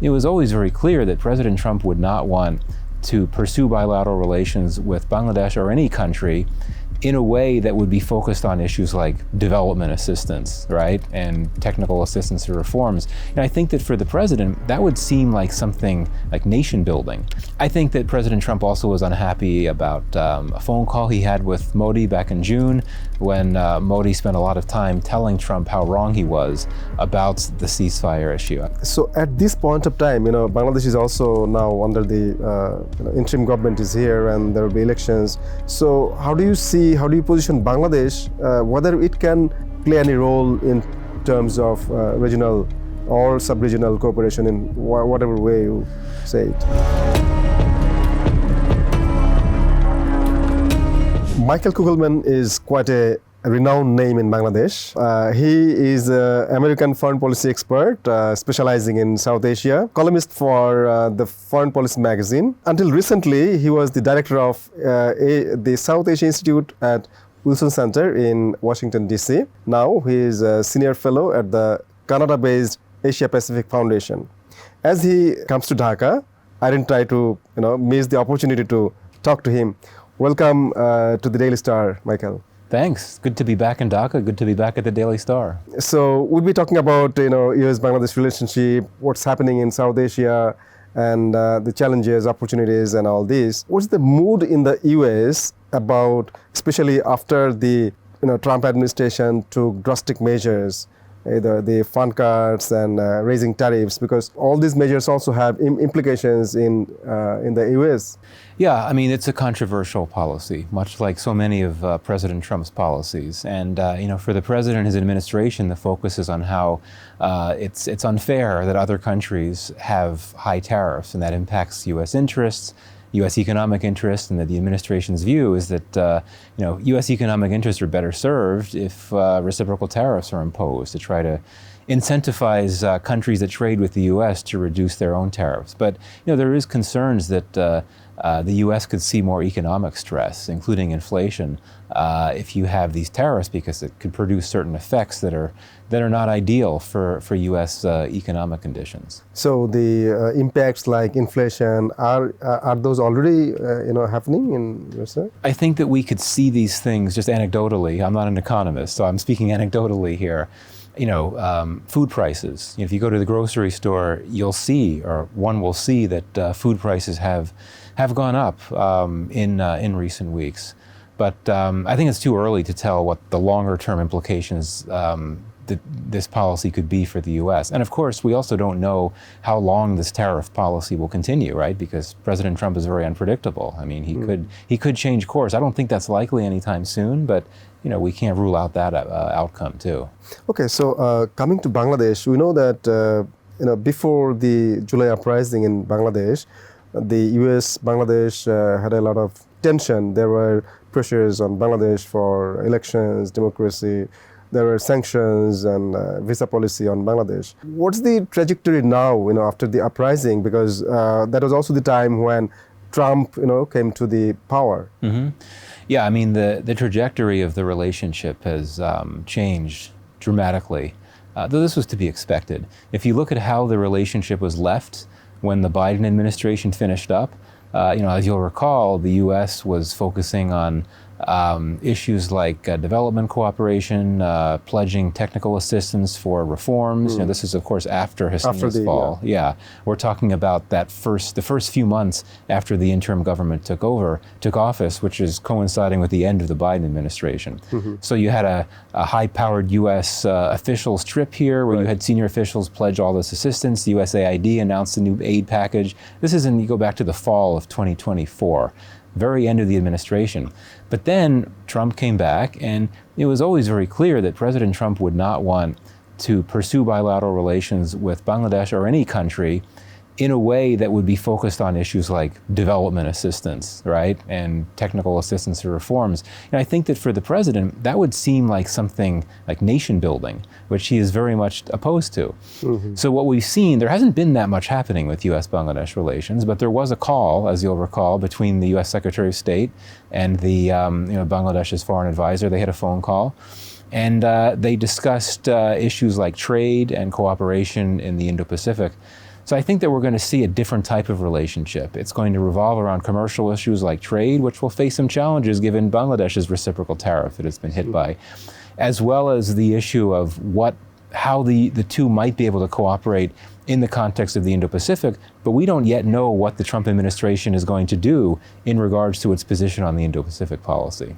it was always very clear that President Trump would not want to pursue bilateral relations with Bangladesh or any country in a way that would be focused on issues like development assistance, right, and technical assistance or reforms. And I think that for the president, that would seem like something like nation building. I think that President Trump also was unhappy about a phone call he had with Modi back in June, when Modi spent a lot of time telling Trump how wrong he was about the ceasefire issue. So at this point of time, Bangladesh is also now under the interim government is here, and there will be elections. So how do you position Bangladesh, whether it can play any role in terms of regional or sub-regional cooperation in whatever way you say it? Michael Kugelman is quite a renowned name in Bangladesh. He is an American foreign policy expert specializing in South Asia, columnist for the Foreign Policy magazine. Until recently, he was the director of the South Asia Institute at Wilson Center in Washington, D.C. Now he is a senior fellow at the Canada-based Asia-Pacific Foundation. As he comes to Dhaka, I didn't try to miss the opportunity to talk to him. Welcome to the Daily Star, Michael. Thanks. Good to be back in Dhaka. Good to be back at the Daily Star. So we'll be talking about U.S.-Bangladesh relationship, what's happening in South Asia, and the challenges, opportunities, and all this. What's the mood in the U.S. about, especially after the Trump administration took drastic measures, either the fund cuts and raising tariffs, because all these measures also have implications in the U.S. Yeah, I mean, it's a controversial policy, much like so many of President Trump's policies. And for the president and his administration, the focus is on how it's unfair that other countries have high tariffs, and that impacts U.S. interests, U.S. economic interests, and that the administration's view is that U.S. economic interests are better served if reciprocal tariffs are imposed to try to incentivize countries that trade with the U.S. to reduce their own tariffs. But there is concerns that the U.S. could see more economic stress, including inflation, if you have these tariffs, because it could produce certain effects that are not ideal for U.S. Economic conditions. So the impacts like inflation, are those already happening in USA? I think that we could see these things just anecdotally. I'm not an economist, so I'm speaking anecdotally here. Food prices. If you go to the grocery store, you'll see, or one will see, that food prices have gone up in recent weeks. But I think it's too early to tell what the longer-term implications that this policy could be for the U.S. And of course, we also don't know how long this tariff policy will continue, right? Because President Trump is very unpredictable. I mean, he could change course. I don't think that's likely anytime soon, but we can't rule out that outcome too. Okay, so coming to Bangladesh, we know that before the July uprising in Bangladesh, the U.S.-Bangladesh had a lot of tension. There were pressures on Bangladesh for elections, democracy. There were sanctions and visa policy on Bangladesh. What's the trajectory now, after the uprising? Because that was also the time when Trump, came to the power. Mm-hmm. Yeah, I mean, the trajectory of the relationship has changed dramatically, though this was to be expected. If you look at how the relationship was left when the Biden administration finished up, as you'll recall, the U.S. was focusing on issues like development cooperation, pledging technical assistance for reforms. This is, of course, after Husseini's fall. Yeah, we're talking about the first few months after the interim government took office, which is coinciding with the end of the Biden administration. Mm-hmm. So you had a high-powered U.S. Officials trip here, where you had senior officials pledge all this assistance. The USAID announced a new aid package. You go back to the fall of 2024. Very end of the administration. But then Trump came back, and it was always very clear that President Trump would not want to pursue bilateral relations with Bangladesh or any country in a way that would be focused on issues like development assistance, right, and technical assistance or reforms. And I think that for the president, that would seem like something like nation building, which he is very much opposed to. Mm-hmm. So what we've seen, there hasn't been that much happening with U.S.-Bangladesh relations, but there was a call, as you'll recall, between the U.S. Secretary of State and the Bangladesh's foreign advisor. They had a phone call. And they discussed issues like trade and cooperation in the Indo-Pacific. So I think that we're going to see a different type of relationship. It's going to revolve around commercial issues like trade, which will face some challenges given Bangladesh's reciprocal tariff that it's been hit by, as well as the issue of how the two might be able to cooperate in the context of the Indo-Pacific, but we don't yet know what the Trump administration is going to do in regards to its position on the Indo-Pacific policy.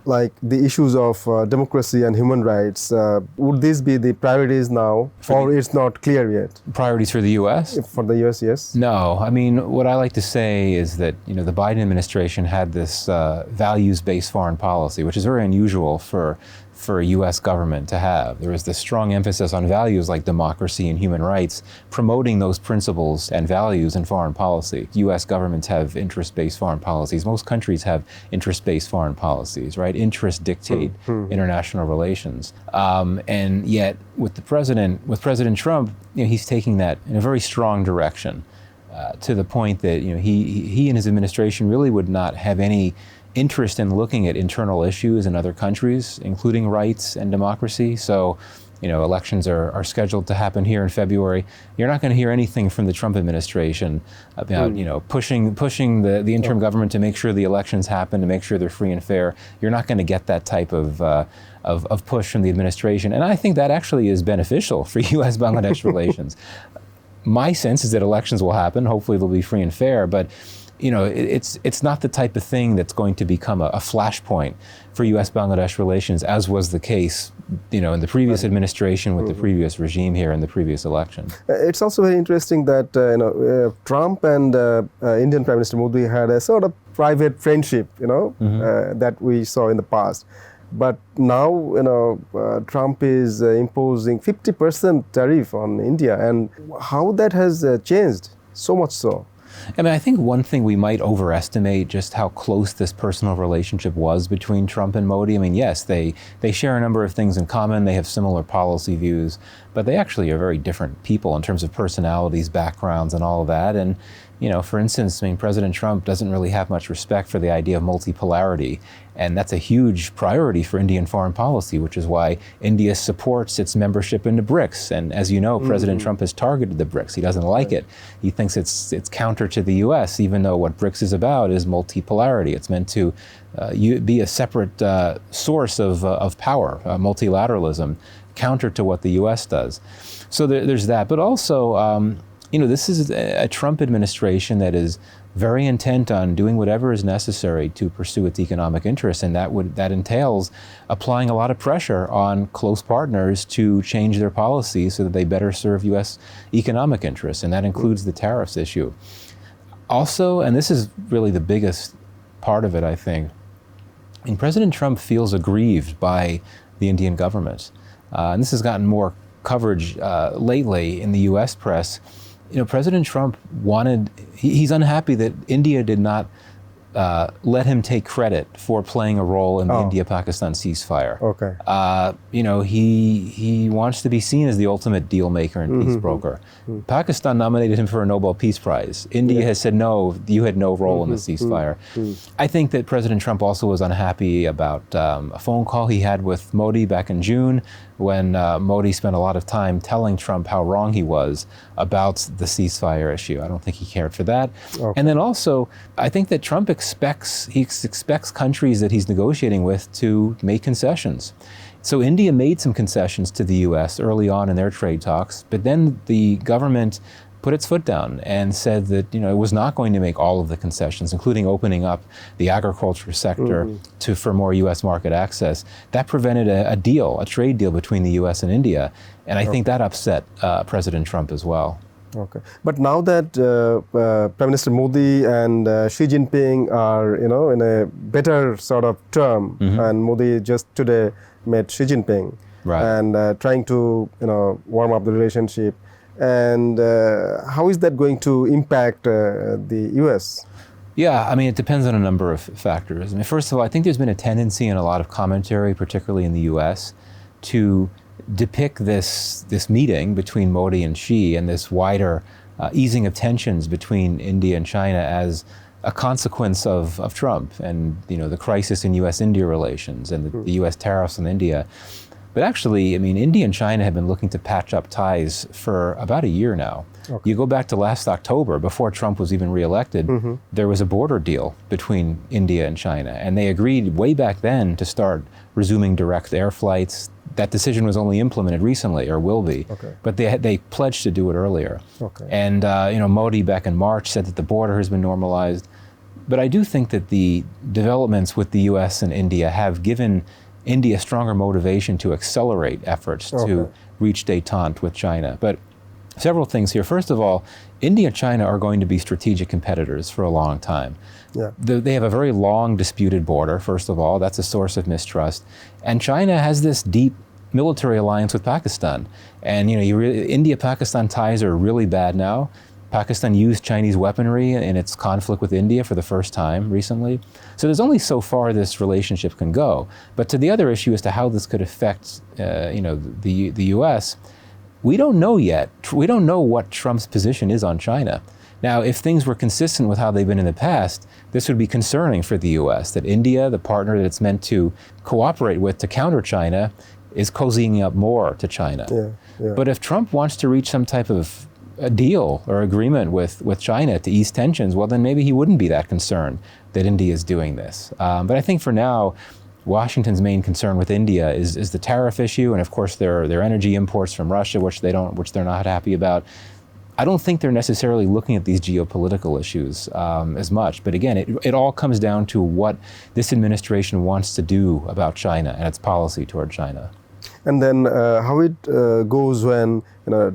Like the issues of democracy and human rights, would these be the priorities now, or it's not clear yet? Priorities for the U.S.? For the U.S., yes. No, I mean, what I like to say is that, the Biden administration had this values-based foreign policy, which is very unusual for a U.S. government to have. There was this strong emphasis on values like democracy and human rights, promoting those principles and values in foreign policy. U.S. governments have interest-based foreign policies. Most countries have interest-based foreign policies, right? Interests dictate international relations. And yet, with President Trump, he's taking that in a very strong direction, to the point that he and his administration really would not have any interest in looking at internal issues in other countries, including rights and democracy. So, elections are scheduled to happen here in February. You're not going to hear anything from the Trump administration about, pushing the interim government to make sure the elections happen, to make sure they're free and fair. You're not going to get that type of push from the administration. And I think that actually is beneficial for U.S.-Bangladesh relations. My sense is that elections will happen. Hopefully they'll be free and fair, but it's not the type of thing that's going to become a flashpoint for U.S.-Bangladesh relations, as was the case, in the previous administration with the previous regime here in the previous election. It's also very interesting that Trump and Indian Prime Minister Modi had a sort of private friendship, that we saw in the past. But now, Trump is imposing 50% tariff on India, and how that has changed so much so. I think one thing we might overestimate just how close this personal relationship was between Trump and Modi. Yes, they share a number of things in common. They have similar policy views, but they actually are very different people in terms of personalities, backgrounds, and all of that. And, for instance, President Trump doesn't really have much respect for the idea of multipolarity. And that's a huge priority for Indian foreign policy, which is why India supports its membership in the BRICS. And as you know, President Trump has targeted the BRICS. He doesn't like it. He thinks it's counter to the U.S., even though what BRICS is about is multipolarity. It's meant to be a separate source of power, multilateralism, counter to what the U.S. does. So there's that. But also, this is a Trump administration that is very intent on doing whatever is necessary to pursue its economic interests, and that entails applying a lot of pressure on close partners to change their policies so that they better serve U.S. economic interests, and that includes the tariffs issue. Also, and this is really the biggest part of it, I think, President Trump feels aggrieved by the Indian government. And this has gotten more coverage lately in the U.S. press. President Trump he's unhappy that India did not let him take credit for playing a role in the India-Pakistan ceasefire. Okay. He wants to be seen as the ultimate deal maker and peace broker. Pakistan nominated him for a Nobel Peace Prize. India has said, no, you had no role in the ceasefire. I think that President Trump also was unhappy about a phone call he had with Modi back in June, when Modi spent a lot of time telling Trump how wrong he was about the ceasefire issue. I don't think he cared for that. Okay. And then also, I think that Trump expects countries that he's negotiating with to make concessions. So India made some concessions to the U.S. early on in their trade talks, but then the government put its foot down and said that it was not going to make all of the concessions, including opening up the agriculture sector for more U.S. market access. That prevented a trade deal between the U.S. and India, and I think that upset President Trump as well. Okay, but now that Prime Minister Modi and Xi Jinping are in a better sort of term, and Modi just today met Xi Jinping, right, and trying to warm up the relationship. And how is that going to impact the U.S.? Yeah, it depends on a number of factors. First of all, I think there's been a tendency in a lot of commentary, particularly in the U.S., to depict this meeting between Modi and Xi and this wider easing of tensions between India and China as a consequence of Trump and the crisis in U.S.-India relations and the U.S. tariffs on India. But actually, India and China have been looking to patch up ties for about a year now. Okay. You go back to last October, before Trump was even reelected, there was a border deal between India and China, and they agreed way back then to start resuming direct air flights. That decision was only implemented recently, or will be, Okay. but they pledged to do it earlier. Okay. And Modi back in March said that the border has been normalized. But I do think that the developments with the U.S. and India have given India stronger motivation to accelerate efforts to reach détente with China. But several things here. First of all, India and China are going to be strategic competitors for a long time. Yeah. They have a very long disputed border, first of all. That's a source of mistrust. And China has this deep military alliance with Pakistan. And India-Pakistan ties are really bad now. Pakistan used Chinese weaponry in its conflict with India for the first time recently. So there's only so far this relationship can go. But to the other issue as to how this could affect the U.S., we don't know yet. We don't know what Trump's position is on China. Now, if things were consistent with how they've been in the past, this would be concerning for the U.S., that India, the partner that it's meant to cooperate with to counter China, is cozying up more to China. Yeah. But if Trump wants to reach some type of a deal or agreement with China to ease tensions, well, then maybe he wouldn't be that concerned that India is doing this. But I think for now, Washington's main concern with India is the tariff issue, and of course their energy imports from Russia, which they're not happy about. I don't think they're necessarily looking at these geopolitical issues as much. But again, it all comes down to what this administration wants to do about China and its policy toward China. And then how it goes when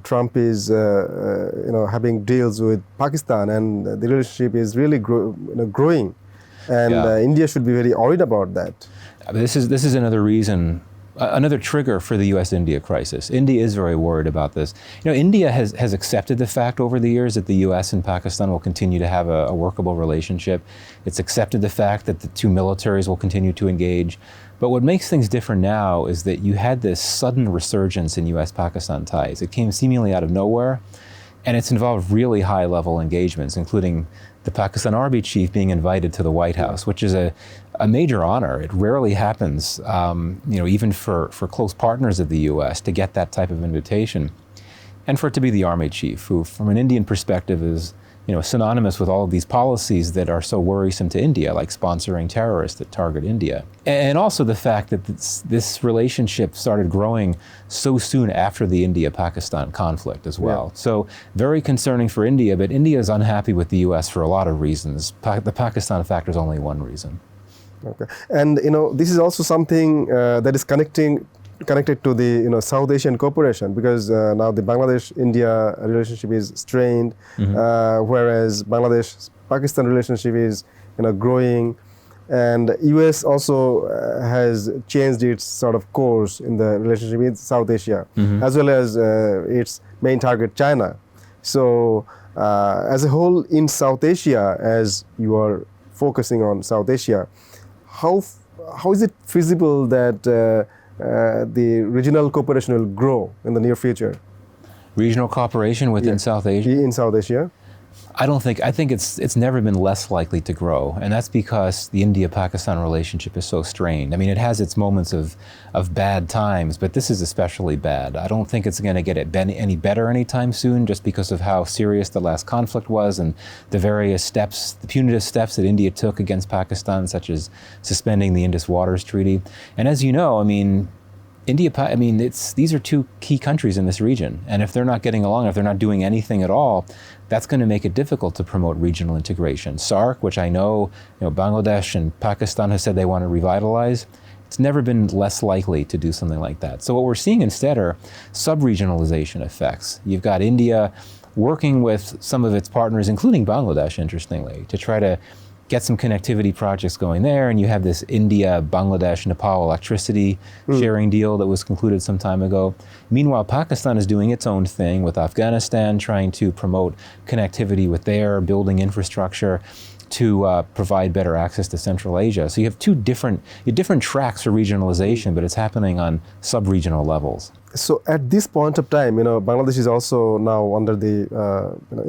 Trump is having deals with Pakistan, and the relationship is really growing, and India should be very worried about that. This is another reason, another trigger for the U.S.-India crisis. India is very worried about this. India has accepted the fact over the years that the U.S. and Pakistan will continue to have a workable relationship. It's accepted the fact that the two militaries will continue to engage. But what makes things different now is that you had this sudden resurgence in U.S.-Pakistan ties. It came seemingly out of nowhere, and it's involved really high-level engagements, including the Pakistan Army chief being invited to the White House, which is a major honor. It rarely happens, even for close partners of the U.S. to get that type of invitation. And for it to be the Army chief, who, from an Indian perspective, is synonymous with all of these policies that are so worrisome to India, like sponsoring terrorists that target India. And also the fact that this relationship started growing so soon after the India-Pakistan conflict as well. Yeah. So very concerning for India, but India is unhappy with the U.S. for a lot of reasons. The Pakistan factor is only one reason. Okay. And this is also something that is connected to the South Asian cooperation, because now the Bangladesh-India relationship is strained, whereas Bangladesh-Pakistan relationship is growing, and U.S. also has changed its sort of course in the relationship with South Asia, as well as its main target, China. So as a whole in South Asia, as you are focusing on South Asia, how is it feasible that the regional cooperation will grow in the near future? Regional cooperation within South Asia? In South Asia? I think it's never been less likely to grow, and that's because the India-Pakistan relationship is so strained. I mean, it has its moments of bad times, but this is especially bad. I don't think it's going to get any better anytime soon, just because of how serious the last conflict was and the various steps, the punitive steps that India took against Pakistan, such as suspending the Indus Waters Treaty. And as you know, these are two key countries in this region, and if they're not getting along, if they're not doing anything at all, that's going to make it difficult to promote regional integration. SARC, which I know, Bangladesh and Pakistan have said they want to revitalize, it's never been less likely to do something like that. So what we're seeing instead are sub-regionalization effects. You've got India working with some of its partners, including Bangladesh, interestingly, to try to get some connectivity projects going there, and you have this India, Bangladesh, Nepal electricity sharing deal that was concluded some time ago. Meanwhile, Pakistan is doing its own thing with Afghanistan, trying to promote connectivity with their building infrastructure to provide better access to Central Asia. So you have different tracks for regionalization, but it's happening on sub-regional levels. So at this point of time, Bangladesh is also now under the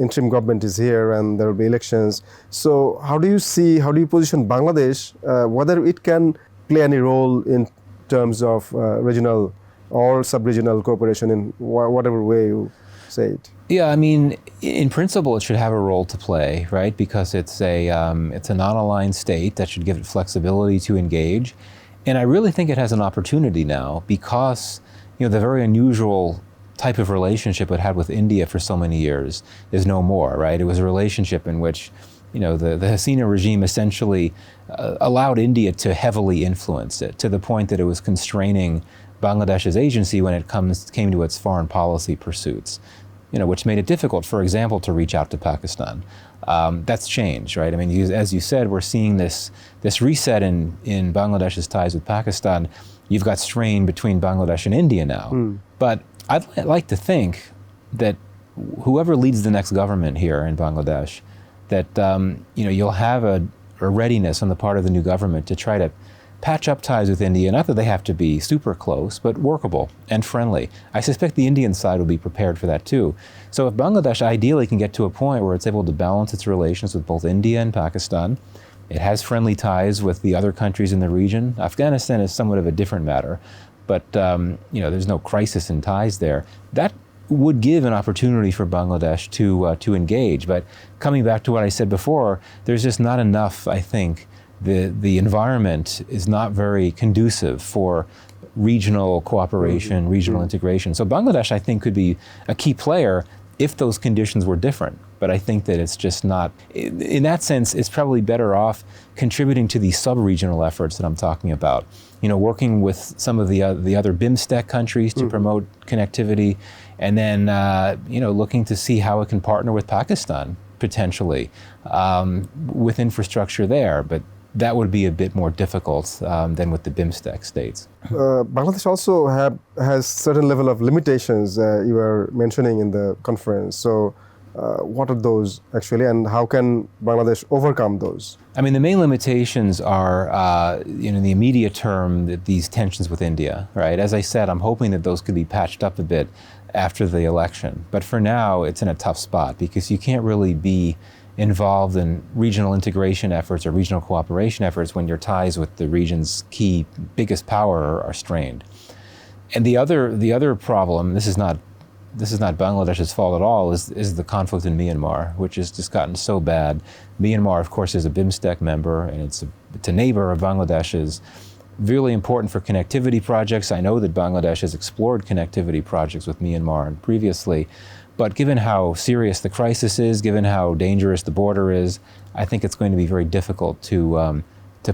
interim government is here, and there will be elections. So how do you position Bangladesh, whether it can play any role in terms of regional or sub-regional cooperation in whatever way you say it? Yeah, I mean, in principle, it should have a role to play, right? Because it's a non-aligned state that should give it flexibility to engage, and I really think it has an opportunity now because the very unusual type of relationship it had with India for so many years is no more, right? It was a relationship in which the Hasina regime essentially allowed India to heavily influence it to the point that it was constraining Bangladesh's agency when it came to its foreign policy pursuits. Which made it difficult, for example, to reach out to Pakistan. That's changed, right? I mean, as you said, we're seeing this reset in Bangladesh's ties with Pakistan. You've got strain between Bangladesh and India now. But I'd like to think that whoever leads the next government here in Bangladesh, that you'll have a readiness on the part of the new government to try to patch up ties with India. Not that they have to be super close, but workable and friendly. I suspect the Indian side will be prepared for that too. So if Bangladesh ideally can get to a point where it's able to balance its relations with both India and Pakistan, it has friendly ties with the other countries in the region. Afghanistan is somewhat of a different matter, but there's no crisis in ties there. That would give an opportunity for Bangladesh to engage. But coming back to what I said before, there's just not enough, I think. The environment is not very conducive for regional cooperation, regional integration. So Bangladesh, I think, could be a key player if those conditions were different. But I think that it's just not, in that sense, it's probably better off contributing to these sub-regional efforts that I'm talking about. Working with some of the other BIMSTEC countries to promote connectivity, and then looking to see how it can partner with Pakistan potentially with infrastructure there. But that would be a bit more difficult than with the BIMSTEC states. Bangladesh also has certain level of limitations you were mentioning in the conference. So what are those actually, and how can Bangladesh overcome those? I mean, the main limitations are, in the immediate term, these tensions with India, right? As I said, I'm hoping that those could be patched up a bit after the election. But for now, it's in a tough spot because you can't really be involved in regional integration efforts or regional cooperation efforts when your ties with the region's key biggest power are strained. And the other problem, this is not Bangladesh's fault at all, is the conflict in Myanmar, which has just gotten so bad. Myanmar, of course, is a BIMSTEC member, and it's a neighbor of Bangladesh's. Really important for connectivity projects. I know that Bangladesh has explored connectivity projects with Myanmar previously, but given how serious the crisis is, given how dangerous the border is, I think it's going to be very difficult to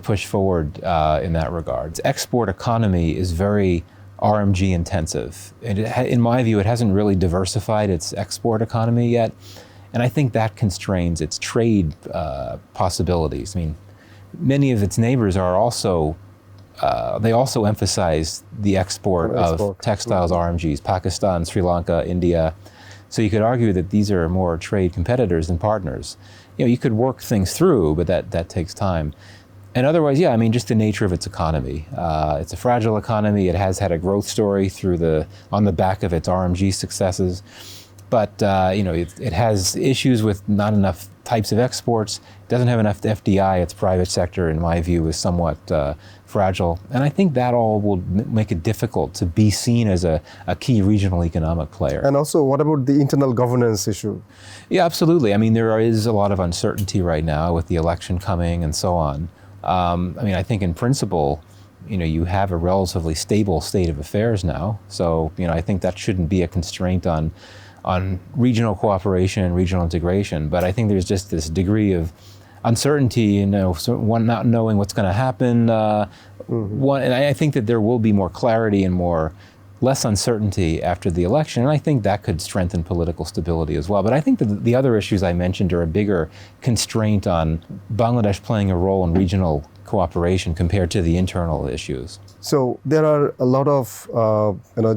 push forward in that regard. Its export economy is very RMG intensive. And in my view, it hasn't really diversified its export economy yet. And I think that constrains its trade possibilities. I mean, many of its neighbors are also, they also emphasize the export of textiles RMGs, Pakistan, Sri Lanka, India. So you could argue that these are more trade competitors than partners. You could work things through, but that takes time. And otherwise, yeah, I mean, just the nature of its economy. It's a fragile economy. It has had a growth story on the back of its RMG successes. But, it has issues with not enough types of exports. It doesn't have enough FDI. Its private sector, in my view, is somewhat fragile. And I think that all will make it difficult to be seen as a key regional economic player. And also, what about the internal governance issue? Yeah, absolutely. I mean, there is a lot of uncertainty right now with the election coming and so on. I think in principle, you have a relatively stable state of affairs now. So, I think that shouldn't be a constraint on regional cooperation and regional integration. But I think there's just this degree of uncertainty, one not knowing what's going to happen. And I think that there will be more clarity and less uncertainty after the election. And I think that could strengthen political stability as well. But I think that the other issues I mentioned are a bigger constraint on Bangladesh playing a role in regional cooperation compared to the internal issues. So there are a lot of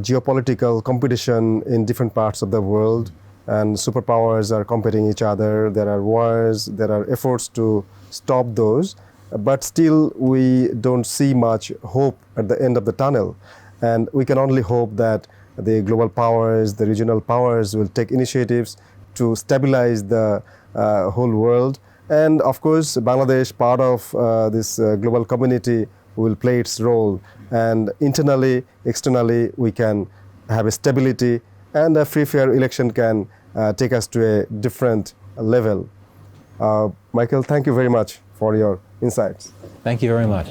geopolitical competition in different parts of the world, and superpowers are competing each other. There are wars, there are efforts to stop those, but still we don't see much hope at the end of the tunnel. And we can only hope that the global powers, the regional powers will take initiatives to stabilize the whole world. And of course, Bangladesh, part of this global community, will play its role. And internally, externally, we can have a stability, and a free, fair election can take us to a different level. Michael, thank you very much for your insights. Thank you very much.